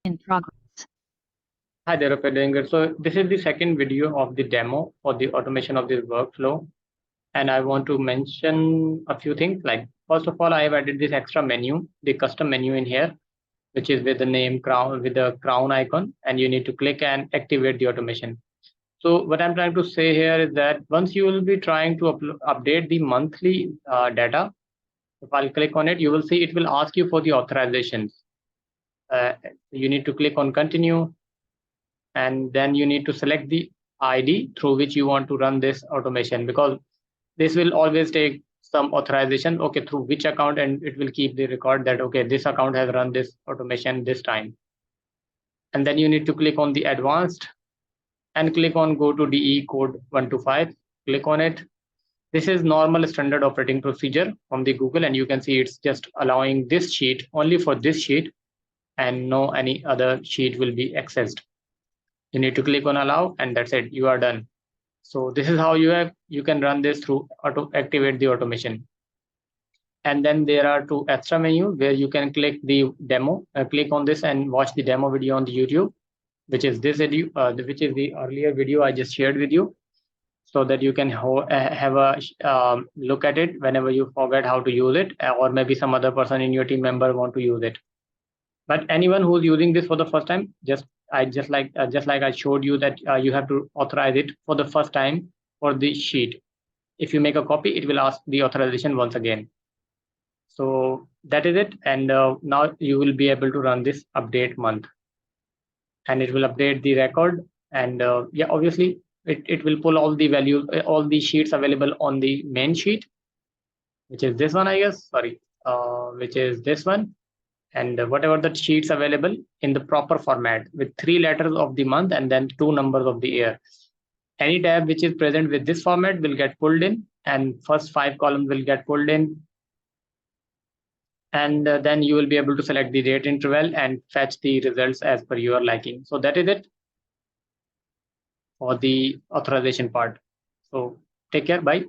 In progress. Hi there, hope you're doing good. So this is the second video of the demo for the automation of this workflow. And I want to mention a few things. Like, first of all, I have added this extra menu, the custom menu in here, which is with the name crown, with the crown icon, and you need to click and activate the automation. So what I'm trying to say here is that once you will be trying to update the monthly data, if I'll click on it, you will see it will ask you for the authorizations. You need to click on continue, and then you need to select the ID through which you want to run this automation, because this will always take some authorization, okay, through which account, and it will keep the record that, okay, this account has run this automation this time. And then you need to click on the advanced and click on go to DE code 125, click on it. This is normal standard operating procedure from the Google, and you can see it's just allowing this sheet only for this sheet, and no any other sheet will be accessed. You need to click on allow, and that's it, you are done. So this is how you can run this through activate the automation. And then there are two extra menu where you can click the demo, click on this and watch the demo video on the YouTube, which is this video, which is the earlier video I just shared with you, so that you can have a look at it whenever you forget how to use it, or maybe some other person in your team member want to use it. But anyone who's using this for the first time, just like I showed you that you have to authorize it for the first time for the sheet. If you make a copy, it will ask the authorization once again. So that is it, and now you will be able to run this update month, and it will update the record. And yeah, obviously it will pull all the values, all the sheets available on the main sheet, which is this one, I guess. Sorry, which is this one. And whatever the sheets available in the proper format with 3 letters of the month and then 2 numbers of the year. Any tab which is present with this format will get pulled in, and first 5 columns will get pulled in. And then you will be able to select the date interval and fetch the results as per your liking. So that is it for the authorization part. So take care, bye.